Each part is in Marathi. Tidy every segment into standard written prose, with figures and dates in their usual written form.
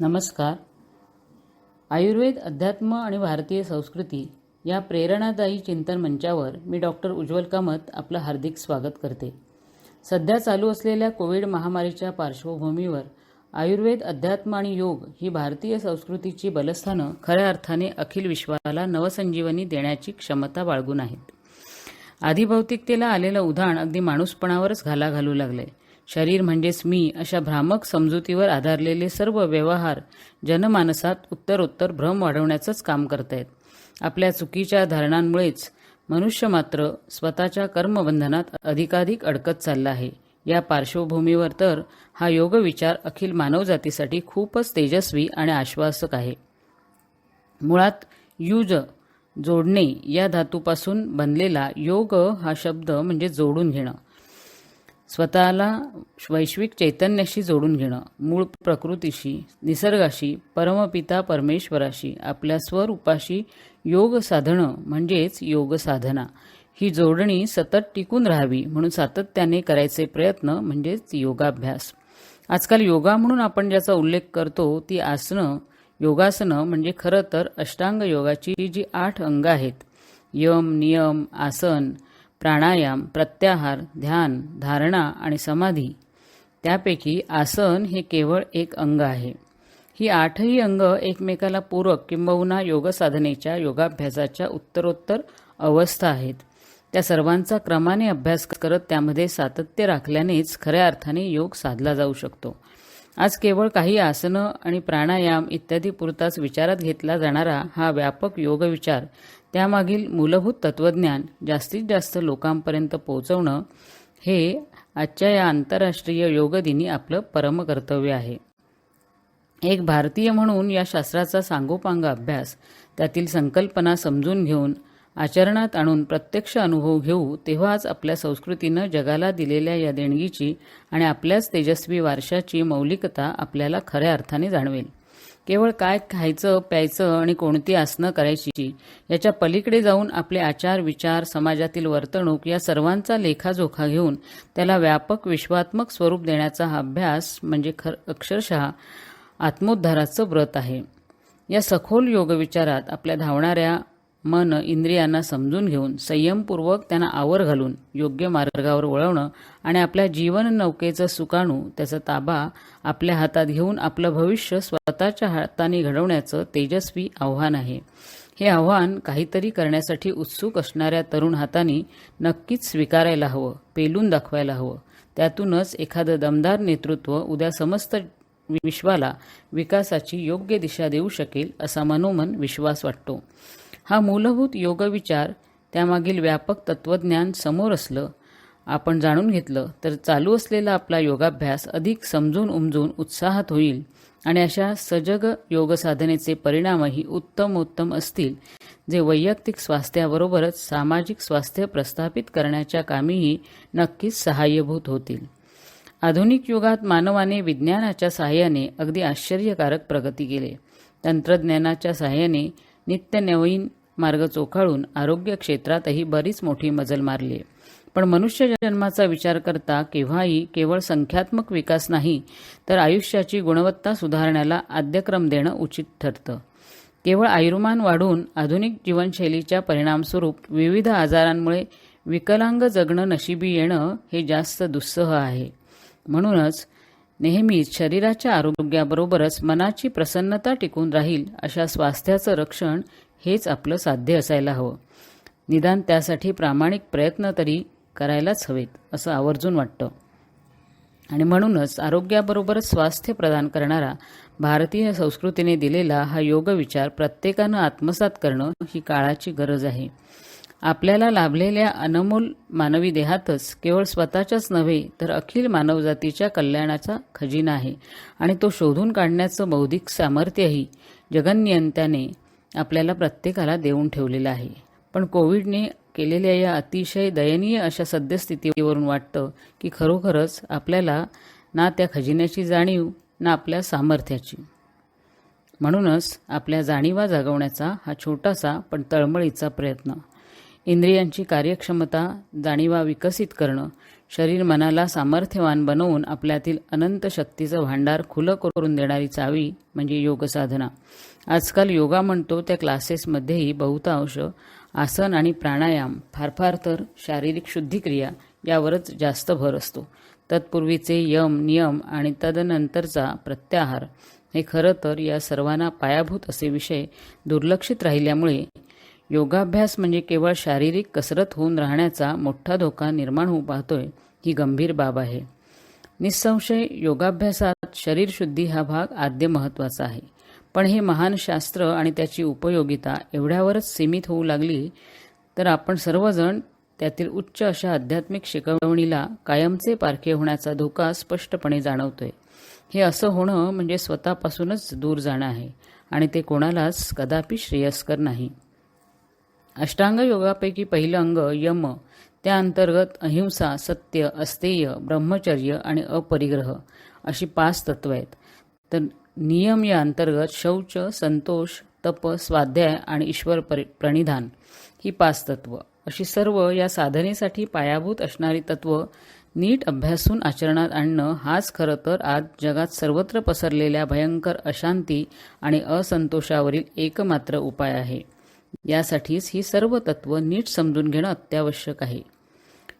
नमस्कार. आयुर्वेद, अध्यात्म आणि भारतीय संस्कृती या प्रेरणादायी चिंतन मंचावर मी डॉक्टर उज्ज्वल कामत आपलं हार्दिक स्वागत करते. सध्या चालू असलेल्या कोविड महामारीच्या पार्श्वभूमीवर आयुर्वेद, अध्यात्म आणि योग ही भारतीय संस्कृतीची बलस्थानं खऱ्या अर्थाने अखिल विश्वाला नवसंजीवनी देण्याची क्षमता बाळगून आहेत. आधिभौतिकतेला आलेलं उधाण अगदी माणूसपणावरच घाला घालू लागले. शरीर म्हणजेच मी अशा भ्रामक समजुतीवर आधारलेले सर्व व्यवहार जनमानसात उत्तरोत्तर भ्रम वाढवण्याचंच काम करतायत. आपल्या चुकीच्या धारणांमुळेच मनुष्य मात्र स्वतःच्या कर्मबंधनात अधिकाधिक अडकत चालला आहे. या पार्श्वभूमीवर तर हा योगविचार अखिल मानवजातीसाठी खूपच तेजस्वी आणि आश्वासक आहे. मुळात युज, जोडणे या धातूपासून बनलेला योग हा शब्द म्हणजे जोडून घेणं, स्वतःला वैश्विक चैतन्याशी जोडून घेणं, मूळ प्रकृतीशी, निसर्गाशी, परमपिता परमेश्वराशी, आपल्या स्वरूपाशी योग साधणं म्हणजेच योग साधना. ही जोडणी सतत टिकून राहावी म्हणून सातत्याने करायचे प्रयत्न म्हणजेच योगाभ्यास. आजकाल योगा म्हणून आपण ज्याचा उल्लेख करतो ती आसनं, योगासनं म्हणजे खरं तर अष्टांग योगाची जी 8 अंग आहेत, यम, नियम, आसन, प्राणायाम, प्रत्याहार, ध्यान, धारणा आणि समाधी, त्यापैकी आसन हे केवळ एक अंग आहे. ही 8ही अंग एकमेकाला पूरक किंबहुना योगसाधनेच्या, योगाभ्यासाच्या उत्तरोत्तर अवस्था आहेत. त्या सर्वांचा क्रमाने अभ्यास करत त्यामध्ये सातत्य राखल्यानेच खऱ्या अर्थाने योग साधला जाऊ शकतो. आज केवळ काही आसनं आणि प्राणायाम इत्यादी पुरताच विचारात घेतला जाणारा हा व्यापक योगविचार, त्यामागील मूलभूत तत्त्वज्ञान जास्तीत जास्त लोकांपर्यंत पोहोचवणं हे आजच्या या आंतरराष्ट्रीय योग दिनी आपलं परमकर्तव्य आहे. एक भारतीय म्हणून या शास्त्राचा सांगोपांग अभ्यास, त्यातील संकल्पना समजून घेऊन आचरणात आणून प्रत्यक्ष अनुभव घेऊ, तेव्हाच आपल्या संस्कृतीनं जगाला दिलेल्या या देणगीची आणि आपल्याच तेजस्वी वारशाची मौलिकता आपल्याला खऱ्या अर्थाने जाणवेल. केवळ काय खायचं, प्यायचं आणि कोणती आसनं करायची याच्या पलीकडे जाऊन आपले आचार, विचार, समाजातील वर्तणूक या सर्वांचा लेखाजोखा घेऊन त्याला व्यापक विश्वात्मक स्वरूप देण्याचा हा अभ्यास म्हणजे अक्षरशः आत्मोद्धाराचं व्रत आहे. या सखोल योगविचारात आपल्या धावणाऱ्या मन, इंद्रियांना समजून घेऊन संयमपूर्वक त्यांना आवर घालून योग्य मार्गावर वळवणं आणि आपल्या जीवन नौकेचं सुकाणू, त्याचा ताबा आपल्या हातात घेऊन आपलं भविष्य स्वतःच्या हाताने घडवण्याचं तेजस्वी आव्हान आहे. हे आव्हान काहीतरी करण्यासाठी उत्सुक असणाऱ्या तरुण हातांनी नक्कीच स्वीकारायला हवं, पेलून दाखवायला हवं. त्यातूनच एखादं दमदार नेतृत्व उद्या समस्त विश्वाला विकासाची योग्य दिशा देऊ शकेल असा मनोमन विश्वास वाटतो. हा मूलभूत योगविचार, त्यामागील व्यापक तत्त्वज्ञान समोर असलं, आपण जाणून घेतलं तर चालू असलेला आपला योगाभ्यास अधिक समजून उमजून उत्साहात होईल आणि अशा सजग योगसाधनेचे परिणामही उत्तमोत्तम असतील, जे वैयक्तिक स्वास्थ्याबरोबरच सामाजिक स्वास्थ्य प्रस्थापित करण्याच्या कामीही नक्कीच सहाय्यभूत होतील. आधुनिक युगात मानवाने विज्ञानाच्या सहाय्याने अगदी आश्चर्यकारक प्रगती केली. तंत्रज्ञानाच्या सहाय्याने नित्य नवीन मार्ग चोखाळून आरोग्य क्षेत्रातही बरीच मोठी मजल मारली. पण मनुष्य जन्माचा विचार करता केव्हाही केवळ संख्यात्मक विकास नाही, तर आयुष्याची गुणवत्ता सुधारण्याला आद्यक्रम देणं उचित ठरतं. केवळ आयुर्मान वाढून आधुनिक जीवनशैलीच्या परिणामस्वरूप विविध आजारांमुळे विकलांग जगणं नशिबी येणं हे जास्त दुस्सह आहे. म्हणूनच नेहमीच शरीराच्या आरोग्याबरोबरच मनाची प्रसन्नता टिकून राहील अशा स्वास्थ्याचं रक्षण हेच आपलं साध्य असायला हवं. निदान त्यासाठी प्रामाणिक प्रयत्न तरी करायलाच हवेत असं आवर्जून वाटतं. आणि म्हणूनच आरोग्याबरोबरच स्वास्थ्य प्रदान करणारा भारतीय संस्कृतीने दिलेला हा योगविचार प्रत्येकानं आत्मसात करणं ही काळाची गरज आहे. आपल्याला लाभलेल्या अनमोल मानवी देहातच केवळ स्वतःच्याच नव्हे तर अखिल मानवजातीच्या कल्याणाचा खजिना आहे आणि तो शोधून काढण्याचं बौद्धिक सामर्थ्यही जगन्नियंत्याने आपल्याला प्रत्येकाला देऊन ठेवलेलं आहे. पण कोविडने केलेल्या या अतिशय दयनीय अशा सद्यस्थितीवरून वाटतं की खरोखरच आपल्याला ना त्या खजिन्याची जाणीव ना आपल्या सामर्थ्याची. म्हणूनच आपल्या जाणीवा जागवण्याचा हा छोटासा पण तळमळीचा प्रयत्न, इंद्रियांची कार्यक्षमता, जाणीवा विकसित करणं, शरीर मनाला सामर्थ्यवान बनवून आपल्यातील अनंत शक्तीचं भांडार खुलं करून देणारी चावी म्हणजे योग साधना. आजकाल योगा म्हणतो त्या क्लासेसमध्येही बहुतांश आसन आणि प्राणायाम, फार फार तर शारीरिक शुद्धिक्रिया यावरच जास्त भर असतो. तत्पूर्वीचे यम, नियम आणि तदनंतरचा प्रत्याहार हे खरं तर या सर्वांना पायाभूत असे विषय दुर्लक्षित राहिल्यामुळे योगाभ्यास म्हणजे केवळ शारीरिक कसरत होऊन राहण्याचा मोठा धोका निर्माण होऊ पाहतोय ही गंभीर बाब आहे. निसंशय योगाभ्यासात शरीरशुद्धी हा भाग आद्य महत्त्वाचा आहे. पण हे महान शास्त्र आणि त्याची उपयोगिता एवढ्यावरच सीमित होऊ लागली तर आपण सर्वजण त्यातील उच्च अशा आध्यात्मिक शिकवणीला कायमचे पारखे होण्याचा धोका स्पष्टपणे जाणवतोय. हे असं होणं म्हणजे स्वतःपासूनच दूर जाणं आहे आणि ते कोणालाच कदापि श्रेयस्कर नाही. अष्टांग योगापैकी पहिलं अंग यम, त्या अंतर्गत अहिंसा, सत्य, अस्तेय, ब्रह्मचर्य आणि अपरिग्रह अशी 5 तत्व आहेत. तर नियम या अंतर्गत शौच, संतोष, तप, स्वाध्याय आणि ईश्वर प्रणिधान ही 5 तत्व अशी सर्व या साधनेसाठी पायाभूत असणारी तत्व नीट अभ्यासून आचरणात आणणं हाच खरं तर आज जगात सर्वत्र पसरलेल्या भयंकर अशांती आणि असंतोषावरील एकमात्र उपाय आहे. यासाठीच ही सर्व तत्व नीट समजून घेणं अत्यावश्यक आहे.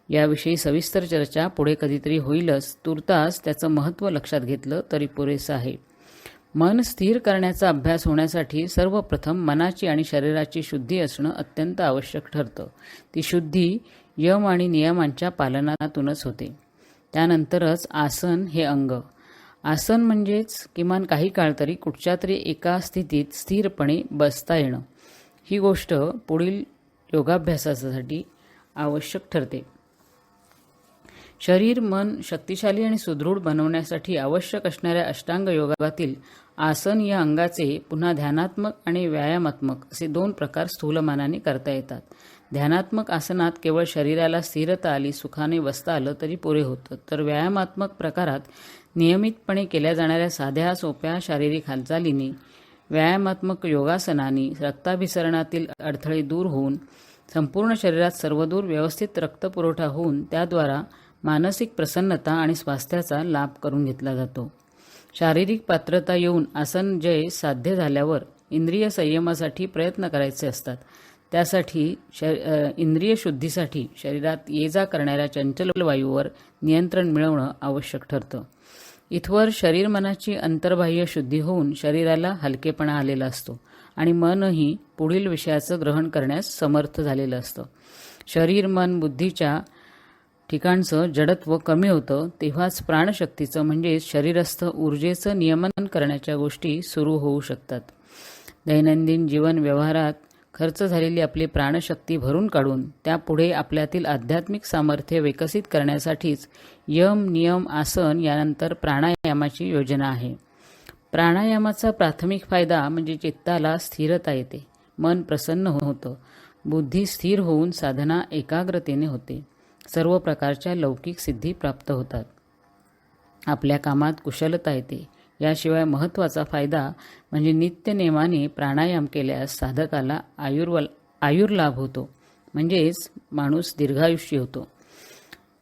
याविषयी सविस्तर चर्चा पुढे कधीतरी होईलच. तूर्तास त्याचं महत्त्व लक्षात घेतलं तरी पुरेसं आहे. मन स्थिर करण्याचा अभ्यास होण्यासाठी सर्वप्रथम मनाची आणि शरीराची शुद्धी असणं अत्यंत आवश्यक ठरतं. ती शुद्धी यम आणि नियमांच्या पालनातूनच होते. त्यानंतरच आसन हे अंग. आसन म्हणजेच किमान काही काळ तरी कुठच्या तरी एका स्थितीत स्थिरपणे बसता येणं. ही गोष्ट पुढील योगाभ्यासासाठी आवश्यक ठरते. शरीर मन शक्तिशाली आणि सुदृढ बनवण्यासाठी आवश्यक असणाऱ्या अष्टांग योगातील आसन या अंगाचे पुन्हा ध्यानात्मक आणि व्यायामात्मक असे 2 प्रकार स्थूलमानाने करता येतात. ध्यानात्मक आसनात केवळ शरीराला स्थिरता आली, सुखाने बसता आलं तरी पुरे होतं. तर व्यायामात्मक प्रकारात नियमितपणे केल्या जाणाऱ्या साध्या सोप्या शारीरिक हालचालींनी, व्यायामात्मक योगासनांनी रक्ताभिसरणातील अडथळे दूर होऊन संपूर्ण शरीरात सर्वदूर व्यवस्थित रक्तपुरवठा होऊन त्याद्वारा मानसिक प्रसन्नता आणि स्वास्थ्याचा लाभ करून घेतला जातो. शारीरिक पात्रता येऊन आसन जय साध्य झाल्यावर इंद्रिय संयमासाठी प्रयत्न करायचे असतात. त्यासाठी इंद्रिय शुद्धीसाठी शरीरात ये जा करणाऱ्या चंचल वायूवर नियंत्रण मिळवणं आवश्यक ठरतं. इथवर शरीर मनाची अंतर्बाह्य शुद्धी होऊन शरीराला हलकेपणा आलेला असतो आणि मनही पुढील विषयाचं ग्रहण करण्यास समर्थ झालेलं असतं. शरीर मन बुद्धीच्या ठिकाणचं जडत्व कमी होतं तेव्हाच प्राणशक्तीचं म्हणजेच शरीरस्थ ऊर्जेचं नियमन करण्याच्या गोष्टी सुरू होऊ शकतात. दैनंदिन जीवन व्यवहारात खर्च झालेली आपली प्राणशक्ती भरून काढून त्यापुढे आपल्यातील आध्यात्मिक सामर्थ्य विकसित करण्यासाठीच यम, नियम, आसन यानंतर प्राणायामाची योजना आहे. प्राणायामाचा प्राथमिक फायदा म्हणजे चित्ताला स्थिरता येते, मन प्रसन्न होतं, बुद्धी स्थिर होऊन साधना एकाग्रतेने होते, सर्व प्रकारच्या लौकिक सिद्धी प्राप्त होतात, आपल्या कामात कुशलता येते. याशिवाय महत्त्वाचा फायदा म्हणजे नित्यनेमाने प्राणायाम केल्यास साधकाला आयुर्लाभ होतो, म्हणजेच माणूस दीर्घायुष्य होतो.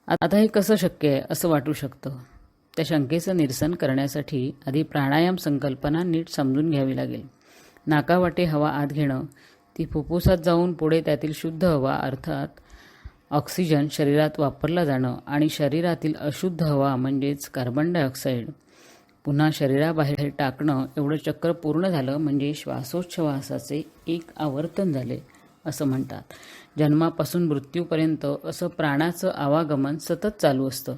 आता हे कसं शक्य आहे असं वाटू शकतं. त्या शंकेचं निरसन करण्यासाठी आधी प्राणायाम संकल्पना नीट समजून घ्यावी लागेल. नाकावाटे हवा आत घेणं, ती फुफ्फुसात जाऊन पुढे त्यातील शुद्ध हवा अर्थात ऑक्सिजन शरीरात वापरला जाणं आणि शरीरातील अशुद्ध हवा म्हणजेच कार्बन डायऑक्साईड पुन्हा शरीराबाहेर टाकणं, एवढं चक्र पूर्ण झालं म्हणजे श्वासोच्छवासाचे एक आवर्तन झाले असं म्हणतात. जन्मापासून मृत्यूपर्यंत असं प्राणाचं आवागमन सतत चालू असतं.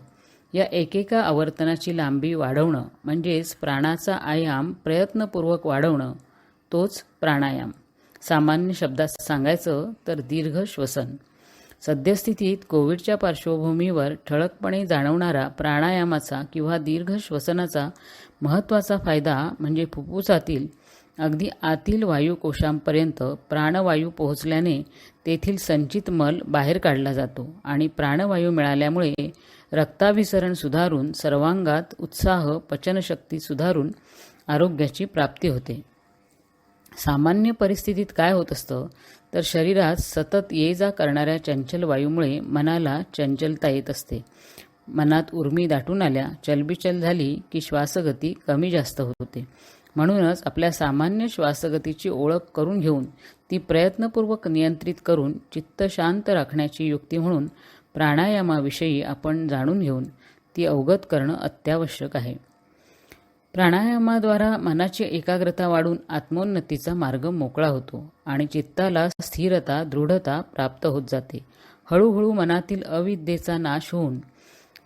या एकेका आवर्तनाची लांबी वाढवणं म्हणजेच प्राणाचा आयाम प्रयत्नपूर्वक वाढवणं, तोच प्राणायाम. सामान्य शब्दात सांगायचं तर दीर्घ श्वसन. सद्यस्थितीत कोविडच्या पार्श्वभूमीवर ठळकपणे जाणवणारा प्राणायामाचा किंवा दीर्घ श्वसनाचा महत्त्वाचा फायदा म्हणजे फुफ्फुसातील अगदी आतील वायुकोशांपर्यंत प्राणवायू पोहोचल्याने तेथील संचित मल बाहेर काढला जातो आणि प्राणवायू मिळाल्यामुळे रक्ताभिसरण सुधारून सर्वांगात उत्साह, पचनशक्ती सुधारून आरोग्याची प्राप्ती होते. सामान्य परिस्थितीत काय होत असतं तर शरीरात सतत ये जा करणाऱ्या चंचल वायूमुळे मनाला चंचलता येत असते. मनात उर्मी दाटून आल्या, चलबिचल झाली की श्वासगती कमी जास्त होते. म्हणूनच आपल्या सामान्य श्वासगतीची ओळख करून घेऊन ती प्रयत्नपूर्वक नियंत्रित करून चित्त शांत राखण्याची युक्ती म्हणून प्राणायामाविषयी आपण जाणून घेऊन ती अवगत करणं अत्यावश्यक आहे. प्राणायामाद्वारा मनाची एकाग्रता वाढून आत्मोन्नतीचा मार्ग मोकळा होतो आणि चित्ताला स्थिरता, दृढता प्राप्त होत जाते. हळूहळू मनातील अविद्येचा नाश होऊन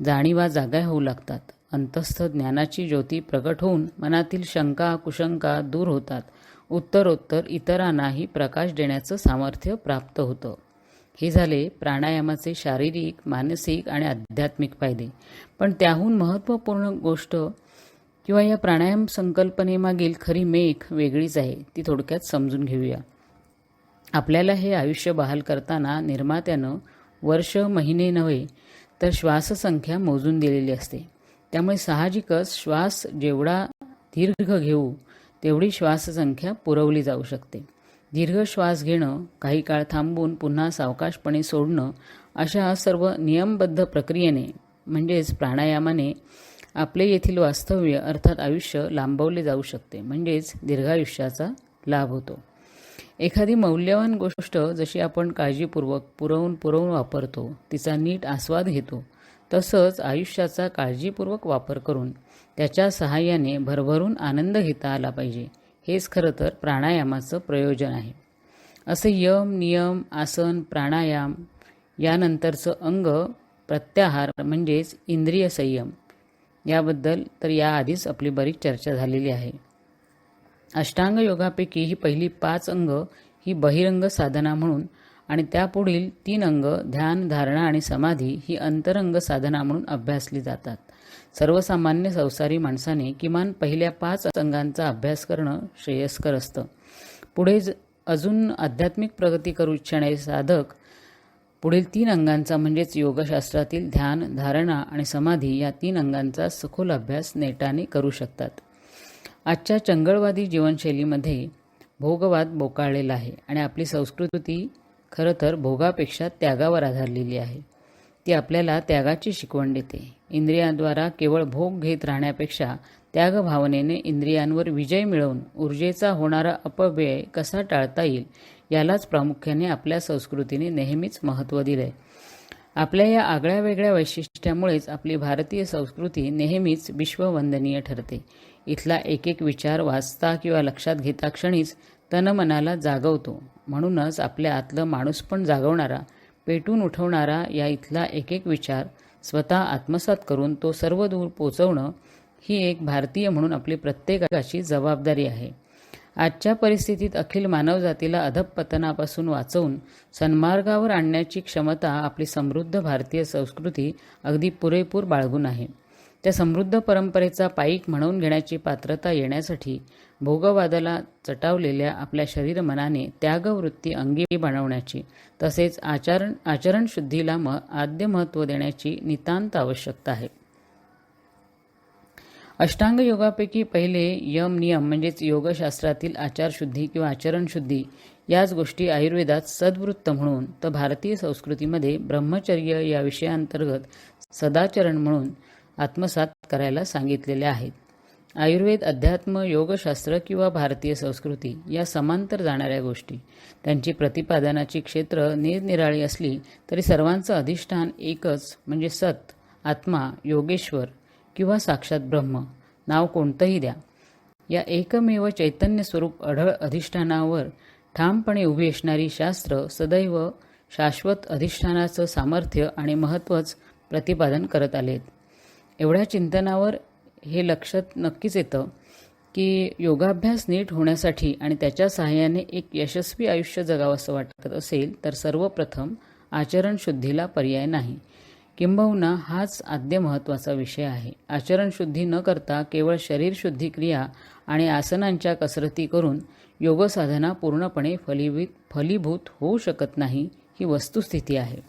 जाणीवा जागा होऊ लागतात. अंतस्थ ज्ञानाची ज्योती प्रकट होऊन मनातील शंका कुशंका दूर होतात. उत्तरोत्तर इतरांनाही प्रकाश देण्याचं सामर्थ्य प्राप्त होतं. हे झाले प्राणायामाचे शारीरिक, मानसिक आणि आध्यात्मिक फायदे. पण त्याहून महत्त्वपूर्ण गोष्ट किंवा या प्राणायाम संकल्पनेमागील खरी मेख वेगळीच आहे. ती थोडक्यात समजून घेऊया. आपल्याला हे आयुष्य बहाल करताना निर्मात्यानं वर्ष, महिने नव्हे तर श्वाससंख्या मोजून दिलेली असते. त्यामुळे साहजिकच श्वास जेवढा दीर्घ घेऊ तेवढी श्वाससंख्या पुरवली जाऊ शकते. दीर्घ श्वास घेणं, काही काळ थांबून पुन्हा सावकाशपणे सोडणं अशा सर्व नियमबद्ध प्रक्रियेने म्हणजेच प्राणायामाने आपले येथील वास्तव्य अर्थात आयुष्य लांबवले जाऊ शकते. म्हणजेच दीर्घायुष्याचा लाभ होतो. एखादी मौल्यवान गोष्ट जशी आपण काळजीपूर्वक पुरवून वापरतो, तिचा नीट आस्वाद घेतो, तसंच आयुष्याचा काळजीपूर्वक वापर करून त्याच्या सहाय्याने भरभरून आनंद घेता आला पाहिजे. हेच खरं तर प्राणायामाचं प्रयोजन आहे. असे यम, नियम, आसन, प्राणायाम यानंतरचं अंग प्रत्याहार म्हणजेच इंद्रिय संयम याबद्दल तर याआधीच आपली बरीच चर्चा झालेली आहे. अष्टांग योगापैकी ही पहिली 5 अंग ही बहिरंग साधना म्हणून आणि त्यापुढील 3 अंग ध्यान, धारणा आणि समाधी ही अंतरंग साधना म्हणून अभ्यासली जातात. सर्वसामान्य संसारी माणसाने किमान पहिल्या 5 अंगांचा अभ्यास करणं श्रेयस्कर असतं. पुढे अजून आध्यात्मिक प्रगती करू इच्छिणारे साधक पुढील 3 अंगांचा म्हणजेच योगशास्त्रातील ध्यान, धारणा आणि समाधी या 3 अंगांचा सखोल अभ्यास नेटाने करू शकतात. आजच्या चंगळवादी जीवनशैलीमध्ये भोगवाद बोकाळलेला आहे आणि आपली संस्कृती खरं तर भोगापेक्षा त्यागावर आधारलेली आहे. ती आपल्याला त्यागाची शिकवण देते. इंद्रियांद्वारा केवळ भोग घेत राहण्यापेक्षा त्याग भावनेने इंद्रियांवर विजय मिळवून ऊर्जेचा होणारा अपव्यय कसा टाळता येईल यालाच प्रामुख्याने आपल्या संस्कृतीने नेहमीच महत्त्व दिलंय. आपल्या या आगळ्या वेगळ्या वैशिष्ट्यामुळेच आपली भारतीय संस्कृती नेहमीच विश्ववंदनीय ठरते. इथला एक एक विचार वाचता किंवा लक्षात घेता क्षणीच तनमनाला जागवतो. म्हणूनच आपल्या आतलं माणूसपण जागवणारा, पेटून उठवणारा या इथला एक एक विचार स्वतः आत्मसात करून तो सर्व दूर पोचवणं ही एक भारतीय म्हणून आपली प्रत्येकाची जबाबदारी आहे. आजच्या परिस्थितीत अखिल मानवजातीला अधःपतनापासून वाचवून सन्मार्गावर आणण्याची क्षमता आपली समृद्ध भारतीय संस्कृती अगदी पुरेपूर बाळगून आहे. त्या समृद्ध परंपरेचा पाईक म्हणून घेण्याची पात्रता येण्यासाठी भोगवादाला चटावलेल्या आपल्या शरीर मनाने त्यागवृत्ती अंगी बनवण्याची तसेच आचरणशुद्धीला आद्य महत्त्व देण्याची नितांत आवश्यकता आहे. अष्टांग योगापैकी पहिले यम नियम म्हणजेच योगशास्त्रातील आचारशुद्धी किंवा आचरणशुद्धी याच गोष्टी आयुर्वेदात सद्वृत्त म्हणून तर भारतीय संस्कृतीमध्ये ब्रह्मचर्य या विषयांतर्गत सदाचरण म्हणून आत्मसात करायला सांगितलेल्या आहेत. आयुर्वेद, अध्यात्म, योगशास्त्र किंवा भारतीय संस्कृती या समांतर जाणाऱ्या गोष्टी. त्यांची प्रतिपादनाची क्षेत्र निरनिराळी असली तरी सर्वांचं अधिष्ठान एकच म्हणजे सत, आत्मा, योगेश्वर किंवा साक्षात ब्रह्म, नाव कोणतंही द्या. या एकमेव चैतन्य स्वरूप अढळ अधिष्ठानावर ठामपणे उभी असणारी शास्त्र सदैव शाश्वत अधिष्ठानाचं सामर्थ्य आणि महत्त्वच प्रतिपादन करत आलेत. एवढ्या चिंतनावर हे लक्षात नक्कीच येतं की योगाभ्यास नीट होण्यासाठी आणि त्याच्या सहाय्याने एक यशस्वी आयुष्य जगावंसं वाटत असेल तर सर्वप्रथम आचरणशुद्धीला पर्याय नाही. किंबहुना हाच आद्य महत्त्वाचा विषय आहे. आचरणशुद्धी न करता केवळ शरीरशुद्धी क्रिया आणि आसनांच्या कसरती करून योगसाधना पूर्णपणे फलीभूत होऊ शकत नाही, ही वस्तुस्थिती आहे.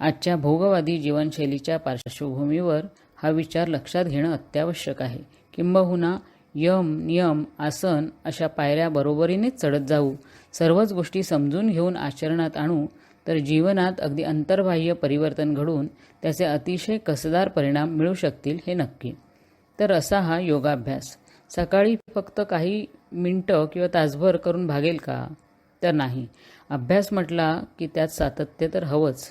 आजच्या भोगवादी जीवनशैलीच्या पार्श्वभूमीवर हा विचार लक्षात घेणं अत्यावश्यक आहे. किंबहुना यम नियम आसन अशा पायऱ्या बरोबरीनेच चढत जाऊ, सर्वच गोष्टी समजून घेऊन आचरणात आणू तर जीवनात अगदी अंतर्बाह्य परिवर्तन घडून त्याचे अतिशय कसदार परिणाम मिळू शकतील हे नक्की. तर असा हा योगाभ्यास सकाळी फक्त काही मिनटं किंवा तासभर करून भागेल का? तर नाही. अभ्यास म्हटला की त्यात सातत्य तर हवंच,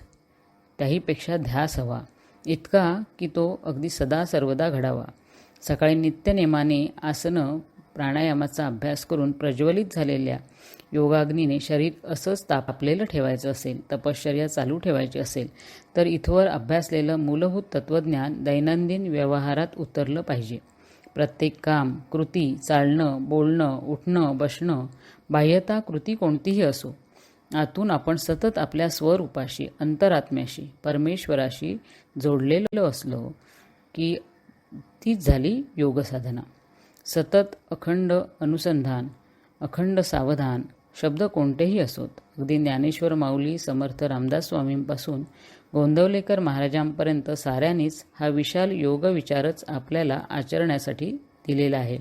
त्याहीपेक्षा ध्यास हवा, इतका की तो अगदी सदा सर्वदा घडावा. सकाळी नित्यनेमाने आसनं प्राणायामाचा अभ्यास करून प्रज्वलित झालेल्या योगाग्नीने शरीर असंच तापलेलं ठेवायचं असेल, तपश्चर्या चालू ठेवायची असेल तर इथवर अभ्यासलेलं मूलभूत तत्त्वज्ञान दैनंदिन व्यवहारात उतरलं पाहिजे. प्रत्येक काम, कृती, चालणं, बोलणं, उठणं, बसणं, बाह्यता कृती कोणतीही असो, आतून आपण सतत आपल्या स्वरूपाशी, अंतरात्म्याशी, परमेश्वराशी जोडलेलं असलो की तीच झाली योगसाधना. सतत अखंड अनुसंधान, अखंड सावधान, शब्द कोणतेही असोत, अगदी ज्ञानेश्वर माऊली, समर्थ रामदास स्वामींपासून गोंदवलेकर महाराजांपर्यंत साऱ्यांनीच हा विशाल योग विचारच आपल्याला आचरण्यासाठी दिलेला आहे.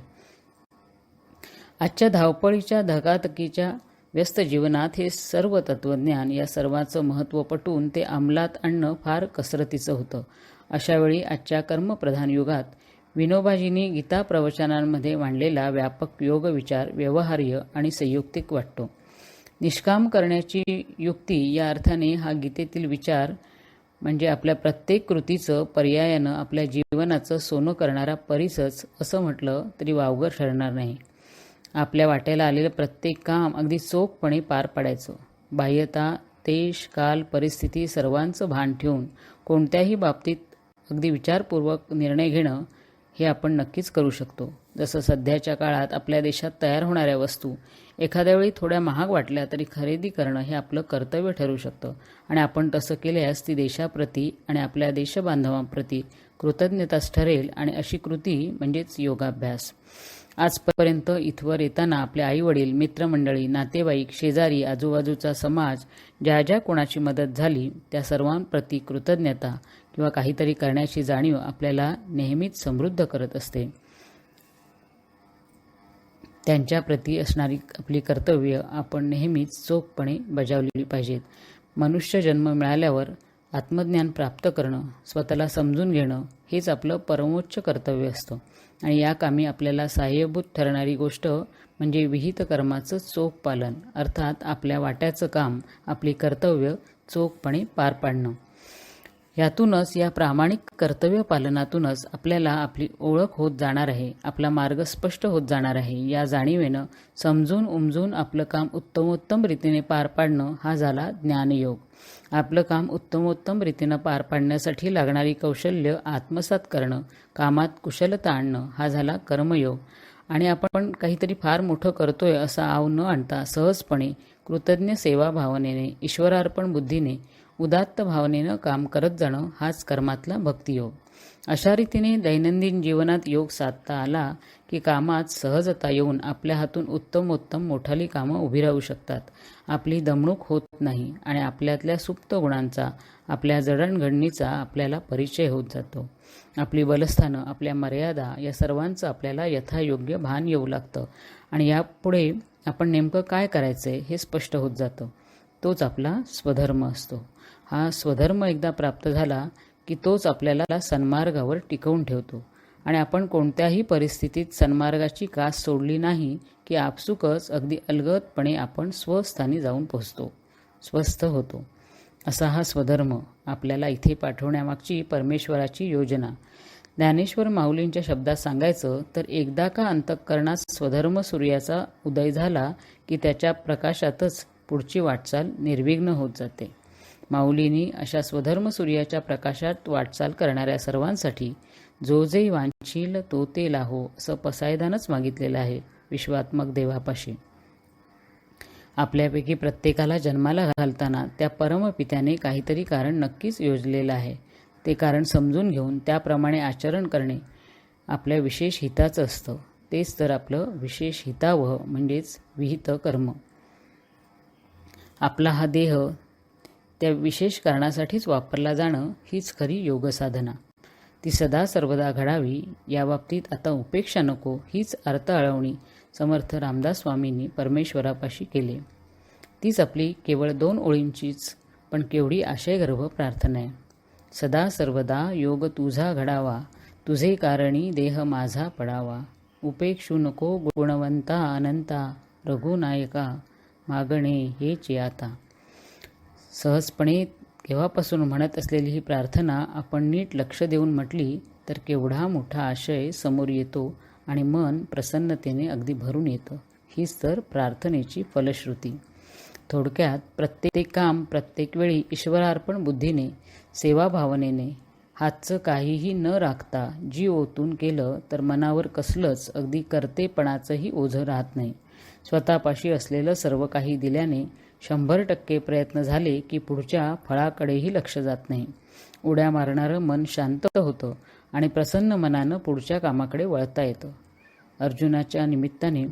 आजच्या धावपळीच्या धकाधकीच्या व्यस्त जीवनात हे सर्व तत्त्वज्ञान, या सर्वाचं महत्त्व पटवून ते अंमलात आणणं फार कसरतीचं होतं. अशावेळी आजच्या कर्मप्रधान युगात विनोबाजींनी गीता प्रवचनांमध्ये मांडलेला व्यापक योग विचार व्यवहार्य आणि संयुक्तिक वाटतो. निष्काम करण्याची युक्ती या अर्थाने हा गीतेतील विचार म्हणजे आपल्या प्रत्येक कृतीचं पर्यायानं आपल्या जीवनाचं सोनं करणारा परिसच असं म्हटलं तरी वावगं ठरणार नाही. आपल्या वाट्याला आलेलं प्रत्येक काम अगदी चोखपणे पार पाडायचं. बाह्यता, देश, काल, परिस्थिती सर्वांचं भान ठेवून कोणत्याही बाबतीत अगदी विचारपूर्वक निर्णय घेणं हे आपण नक्कीच करू शकतो. जसं सध्याच्या काळात आपल्या देशात तयार होणाऱ्या वस्तू एखाद्या वेळी थोड्या महाग वाटल्या तरी खरेदी करणं हे आपलं कर्तव्य ठरू शकतं आणि आपण तसं केल्यास ती देशाप्रती आणि आपल्या देशबांधवांप्रती कृतज्ञताच ठरेल आणि अशी कृती म्हणजेच योगाभ्यास. आजपर्यंत इथवर येताना आपले आईवडील, मित्रमंडळी, नातेवाईक, शेजारी, आजूबाजूचा समाज ज्या ज्या कोणाची मदत झाली त्या सर्वांप्रती कृतज्ञता किंवा काहीतरी करण्याची जाणीव आपल्याला नेहमीच समृद्ध करत असते. त्यांच्याप्रती असणारी आपली कर्तव्य आपण नेहमीच चोखपणे बजावली पाहिजेत. मनुष्य जन्म मिळाल्यावर आत्मज्ञान प्राप्त करणं, स्वतःला समजून घेणं हेच आपलं परमोच्च कर्तव्य असतं आणि या कामी आपल्याला सहाय्यभूत ठरणारी गोष्ट म्हणजे विहित कर्माचं चोख पालन, अर्थात आपल्या वाट्याचं काम, आपली कर्तव्य चोखपणे पार पाडणं. यातूनच, या प्रामाणिक कर्तव्य पालनातूनच आपल्याला आपली ओळख होत जाणार आहे, आपला मार्ग स्पष्ट होत जाणार आहे. या जाणीवेनं समजून उमजून आपलं काम उत्तमोत्तम रीतीने पार पाडणं हा झाला ज्ञानयोग. आपलं काम उत्तमोत्तम रीतीनं पार पाडण्यासाठी लागणारी कौशल्य आत्मसात करणं, कामात कुशलता आणणं हा झाला कर्मयोग. आणि आपण काहीतरी फार मोठं करतोय असा आव न आणता सहजपणे, कृतज्ञ सेवा भावनेने, ईश्वरार्पण बुद्धीने, उदात्त भावनेनं काम करत जाणं हाच कर्मातला भक्तियोग. अशा रीतीने दैनंदिन जीवनात योग साधता आला की कामात सहजता येऊन आपल्या हातून उत्तमोत्तम मोठाली कामं उभी राहू शकतात. आपली दमणूक होत नाही आणि आपल्यातल्या सुप्त गुणांचा, आपल्या जडणघडणीचा आपल्याला परिचय होत जातो. आपली बलस्थानं, आपल्या मर्यादा या सर्वांचं आपल्याला यथायोग्य भान येऊ लागतं आणि यापुढे आपण नेमकं काय करायचंय हे स्पष्ट होत जातं. तोच आपला स्वधर्म असतो. हा स्वधर्म एकदा प्राप्त झाला की तोच आपल्याला सन्मार्गावर टिकवून ठेवतो आणि आपण कोणत्याही परिस्थितीत सन्मार्गाची कास सोडली नाही की आपसुकच अगदी अलगदपणे आपण स्वस्थानी जाऊन पोहोचतो, स्वस्थ होतो. असा हा स्वधर्म आपल्याला इथे पाठवण्यामागची परमेश्वराची योजना. ज्ञानेश्वर माऊलींच्या शब्दात सांगायचं तर एकदा का अंतःकरणात स्वधर्म सूर्याचा उदय झाला की त्याच्या प्रकाशातच पुढची वाटचाल निर्विघ्न होत जाते. माऊलींनी अशा स्वधर्म सूर्याच्या प्रकाशात वाटचाल करणाऱ्या सर्वांसाठी जो जे वांछील तो ते लाहो असं पसायदानच मागितलेलं आहे विश्वात्मक देवापाशी. आपल्यापैकी प्रत्येकाला जन्माला घालताना त्या परमपित्याने काहीतरी कारण नक्कीच योजलेलं आहे. ते कारण समजून घेऊन त्याप्रमाणे आचरण करणे आपल्या विशेष हिताचं असतं. तेच तर आपलं विशेष हितावह म्हणजेच विहित कर्म. आपला हा देह त्या विशेष कारणासाठीच वापरला जाणं हीच खरी योगसाधना. ती सदा सर्वदा घडावी. याबाबतीत आता उपेक्षा नको हीच अर्थआळवणी समर्थ रामदास स्वामींनी परमेश्वरापाशी केली. तीच आपली केवळ 2 ओळींचीच पण केवढी आशयगर्भ प्रार्थना आहे. सदा सर्वदा योग तुझा घडावा, तुझे कारणी देह माझा पडावा. उपेक्षू नको गुणवंता अनंता, रघुनायका मागणे हेच आता. सहजपणे केव्हापासून म्हणत असलेली ही प्रार्थना आपण नीट लक्ष देऊन म्हटली तर केवढा मोठा आशय समोर येतो आणि मन प्रसन्नतेने अगदी भरून येतं. हीच तर प्रार्थनेची फलश्रुती. थोडक्यात प्रत्येक काम प्रत्येक वेळी ईश्वरार्पण बुद्धीने, सेवाभावनेने, हातचं काहीही न राखता जी ओतून केलं तर मनावर कसलंच अगदी कर्तेपणाचंही ओझं राहत नाही. स्वतःपाशी असलेलं सर्व काही दिल्याने 100% प्रयत्न झाले की पुढच्या फळाकडेही लक्ष जात नाही. उड्या मारणारं मन शांत होतं आणि प्रसन्न मनानं पुढच्या कामाकडे वळता येतं. अर्जुनाच्या निमित्ताने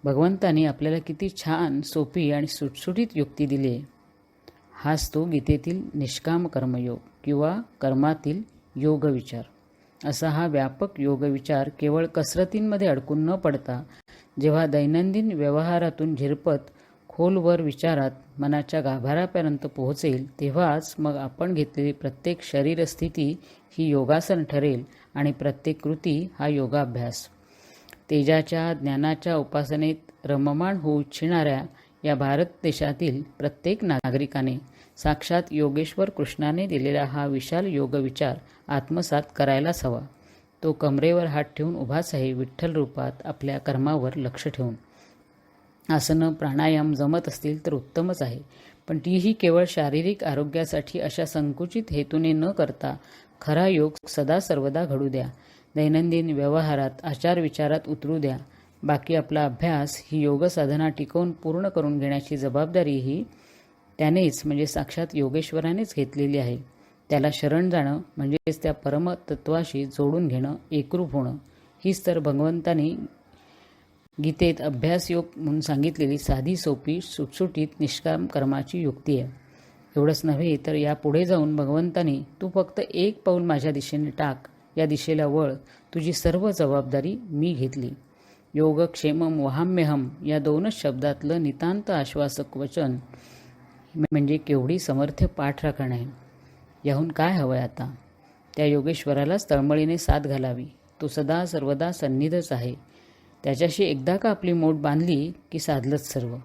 भगवंतानी आपल्याला किती छान, सोपी आणि सुटसुटीत युक्ती दिली आहे. हाच तो गीतेतील निष्काम कर्मयोग किंवा कर्मातील योगविचार. असा हा व्यापक योगविचार केवळ कसरतींमध्ये अडकून न पडता जेव्हा दैनंदिन व्यवहारातून झिरपत खोलवर विचारात मनाच्या गाभाऱ्यापर्यंत पोहोचेल तेव्हाच मग आपण घेतलेली प्रत्येक शरीरस्थिती ही योगासन ठरेल आणि प्रत्येक कृती हा योगाभ्यास. तेजाच्या ज्ञानाच्या उपासनेत रममाण होऊ इच्छिणाऱ्या या भारत देशातील प्रत्येक नागरिकाने साक्षात योगेश्वर कृष्णाने दिलेला हा विशाल योगविचार आत्मसात करायलाच हवा. तो कमरेवर हात ठेवून उभाच आहे, विठ्ठल रूपात आपल्या कर्मावर लक्ष ठेवून. आसनं प्राणायाम जमत असतील तर उत्तमच आहे, पण तीही केवळ शारीरिक आरोग्यासाठी अशा संकुचित हेतूने न करता खरा योग सदा सर्वदा घडू द्या. दैनंदिन व्यवहारात आचारविचारात उतरू द्या. बाकी आपला अभ्यास ही योगसाधना टिकवून पूर्ण करून घेण्याची जबाबदारी ही त्यानेच म्हणजे साक्षात योगेश्वरानेच घेतलेली आहे. त्याला शरण जाणं म्हणजेच त्या परमतत्वाशी जोडून घेणं, एकरूप होणं. हीच तर भगवंतानी गीतेत अभ्यासयोग म्हणून सांगितलेली साधी सोपी सुटसुटीत निष्काम कर्माची युक्ती आहे. एवढंच नव्हे तर या पुढे जाऊन भगवंतानी तू फक्त 1 पाऊल माझ्या दिशेने टाक, या दिशेला वळ, तुझी सर्व जबाबदारी मी घेतली. योगक्षेमम वहाम्यहम या 2च शब्दातलं नितांत आश्वासक वचन म्हणजे केवढी समर्थ्य पाठ राखण आहे. याहून काय हवंय आता? त्या योगेश्वरालाच तळमळीने साथ घालावी. तो सदा सर्वदा सन्निधच आहे. त्याच्याशी एकदा का आपली मोठ बांधली की साधलंच सर्व.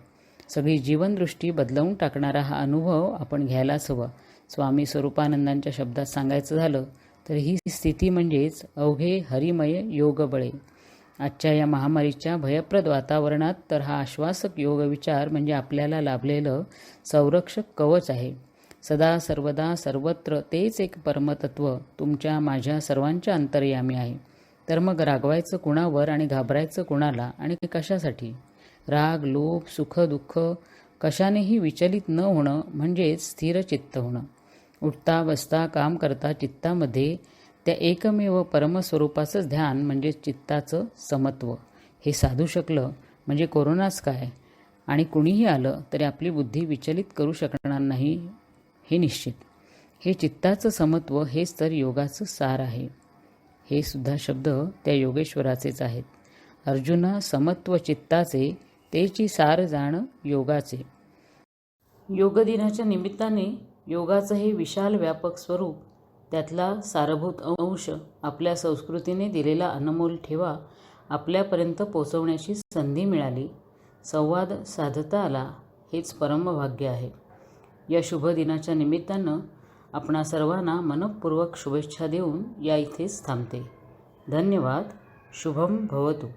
सगळी जीवनदृष्टी बदलवून टाकणारा हा अनुभव आपण घ्यायलाच हवा. स्वामी स्वरूपानंदांच्या शब्दात सांगायचं झालं तर ही स्थिती म्हणजेच अवघे हरिमय योगबळे. आजच्या या महामारीच्या भयप्रद वातावरणात तर हा आश्वासक योगविचार म्हणजे आपल्याला लाभलेलं संरक्षक कवच आहे. सदा सर्वदा सर्वत्र तेच एक परमतत्व तुमच्या माझ्या सर्वांच्या अंतर्यामी आहे. तर मग रागवायचं कुणावर आणि घाबरायचं कुणाला आणि कशासाठी? राग, लोभ, सुख, दुःख कशानेही विचलित न होणं म्हणजेच स्थिर चित्त होणं. उठता बसता काम करता चित्तामध्ये त्या एकमेव परमस्वरूपाचंच ध्यान म्हणजे चित्ताचं समत्व. हे साधू शकलं म्हणजे कोरोनाच काय आणि कुणीही आलं तरी आपली बुद्धी विचलित करू शकणार नाही हे निश्चित. हे चित्ताचं समत्व हेच तर योगाचं सार आहे. हे सुद्धा शब्द त्या योगेश्वराचेच आहेत. अर्जुना समत्व चित्ताचे, तेची सार जाण योगाचे. योग दिनाच्या निमित्ताने योगाचं हे विशाल व्यापक स्वरूप, त्यातला सारभूत अंश, आपल्या संस्कृतीने दिलेला अनमोल ठेवा आपल्यापर्यंत पोचवण्याची संधी मिळाली, संवाद साधता आला, हेच परमभाग्य आहे. या शुभ दिनाच्या निमित्तानं आपणा सर्वांना मनःपूर्वक शुभेच्छा देऊन या इथेच थांबते. धन्यवाद. शुभम भवतु.